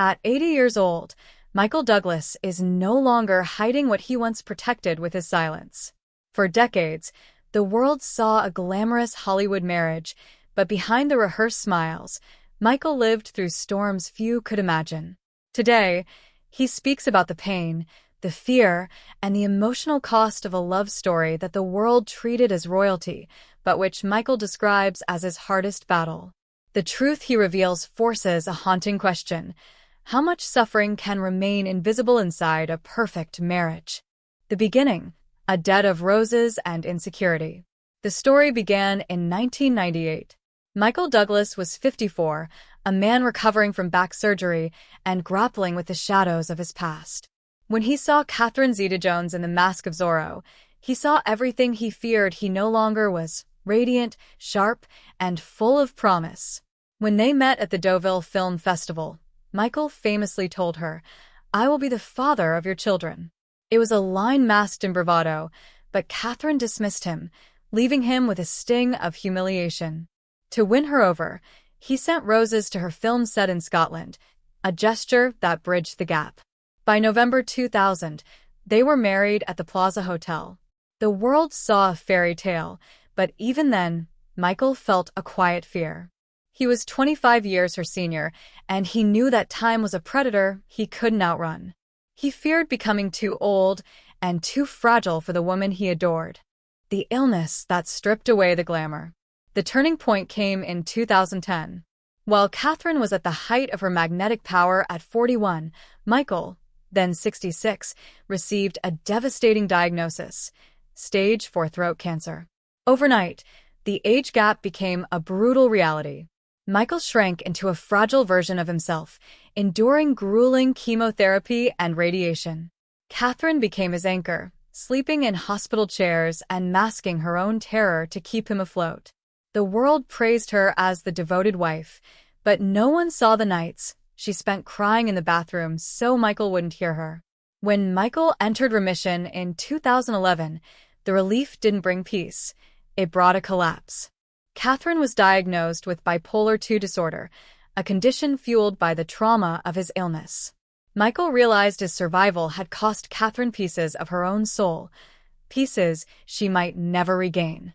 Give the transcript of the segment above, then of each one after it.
At 80 years old, Michael Douglas is no longer hiding what he once protected with his silence. For decades, the world saw a glamorous Hollywood marriage, but behind the rehearsed smiles, Michael lived through storms few could imagine. Today, he speaks about the pain, the fear, and the emotional cost of a love story that the world treated as royalty, but which Michael describes as his hardest battle. The truth he reveals forces a haunting question: how much suffering can remain invisible inside a perfect marriage? The beginning, a debt of roses and insecurity. The story began in 1998. Michael Douglas was 54, a man recovering from back surgery and grappling with the shadows of his past. When he saw Catherine Zeta-Jones in The Mask of Zorro, he saw everything he feared. He no longer was radiant, sharp, and full of promise. When they met at the Deauville Film Festival, Michael famously told her, "I will be the father of your children." It was a line masked in bravado, but Catherine dismissed him, leaving him with a sting of humiliation. To win her over, he sent roses to her film set in Scotland, a gesture that bridged the gap. By November 2000, they were married at the Plaza Hotel. The world saw a fairy tale, but even then, Michael felt a quiet fear. He was 25 years her senior, and he knew that time was a predator he couldn't outrun. He feared becoming too old and too fragile for the woman he adored. The illness that stripped away the glamour. The turning point came in 2010. While Catherine was at the height of her magnetic power at 41, Michael, then 66, received a devastating diagnosis: stage 4 throat cancer. Overnight, the age gap became a brutal reality. Michael shrank into a fragile version of himself, enduring grueling chemotherapy and radiation. Catherine became his anchor, sleeping in hospital chairs and masking her own terror to keep him afloat. The world praised her as the devoted wife, but no one saw the nights she spent crying in the bathroom so Michael wouldn't hear her. When Michael entered remission in 2011, the relief didn't bring peace. It brought a collapse. Catherine was diagnosed with bipolar II disorder, a condition fueled by the trauma of his illness. Michael realized his survival had cost Catherine pieces of her own soul, pieces she might never regain.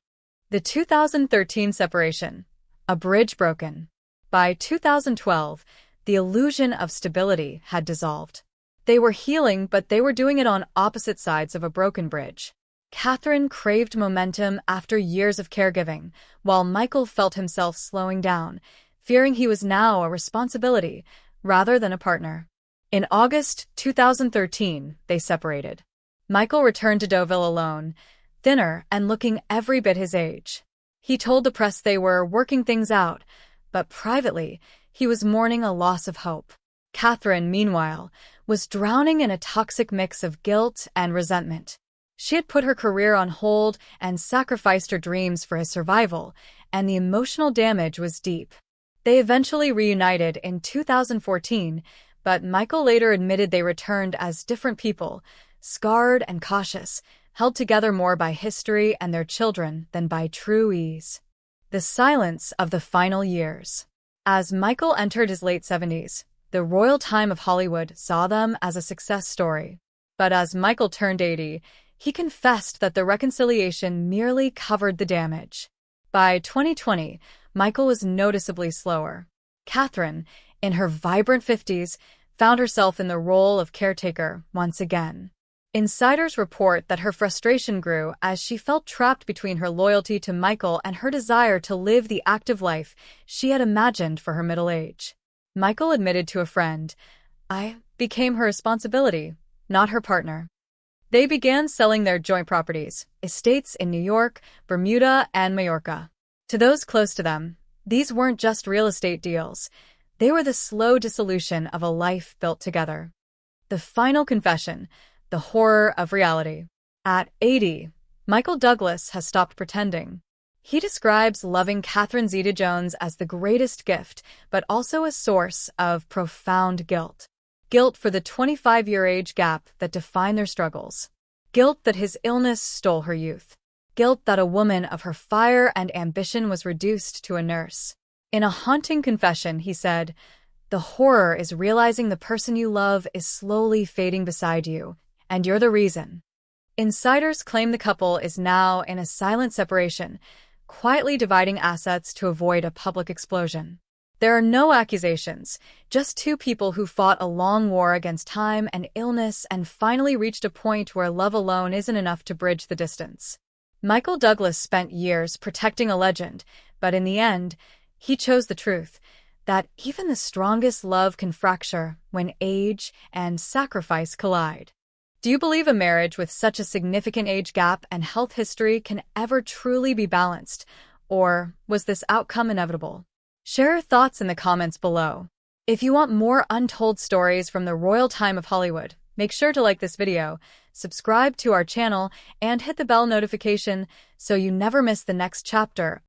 The 2013 separation, a bridge broken. By 2012, the illusion of stability had dissolved. They were healing, but they were doing it on opposite sides of a broken bridge. Catherine craved momentum after years of caregiving, while Michael felt himself slowing down, fearing he was now a responsibility rather than a partner. In August 2013, they separated. Michael returned to Deauville alone, thinner and looking every bit his age. He told the press they were working things out, but privately, he was mourning a loss of hope. Catherine, meanwhile, was drowning in a toxic mix of guilt and resentment. She had put her career on hold and sacrificed her dreams for his survival, and the emotional damage was deep. They eventually reunited in 2014, but Michael later admitted they returned as different people, scarred and cautious, held together more by history and their children than by true ease. The silence of the final years. As Michael entered his late 70s, the royal time of Hollywood saw them as a success story. But as Michael turned 80, he confessed that the reconciliation merely covered the damage. By 2020, Michael was noticeably slower. Catherine, in her vibrant 50s, found herself in the role of caretaker once again. Insiders report that her frustration grew as she felt trapped between her loyalty to Michael and her desire to live the active life she had imagined for her middle age. Michael admitted to a friend, "I became her responsibility, not her partner." They began selling their joint properties, estates in New York, Bermuda, and Majorca. To those close to them, these weren't just real estate deals. They were the slow dissolution of a life built together. The final confession, the horror of reality. At 80, Michael Douglas has stopped pretending. He describes loving Catherine Zeta-Jones as the greatest gift, but also a source of profound guilt. Guilt for the 25-year age gap that defined their struggles. Guilt that his illness stole her youth. Guilt that a woman of her fire and ambition was reduced to a nurse. In a haunting confession, he said, The horror is realizing the person you love is slowly fading beside you, and you're the reason. Insiders claim the couple is now in a silent separation, quietly dividing assets to avoid a public explosion. There are no accusations, just two people who fought a long war against time and illness and finally reached a point where love alone isn't enough to bridge the distance. Michael Douglas spent years protecting a legend, but in the end, he chose the truth, that even the strongest love can fracture when age and sacrifice collide. Do you believe a marriage with such a significant age gap and health history can ever truly be balanced, or was this outcome inevitable? Share your thoughts in the comments below. If you want more untold stories from the royal time of Hollywood, make sure to like this video, subscribe to our channel, and hit the bell notification so you never miss the next chapter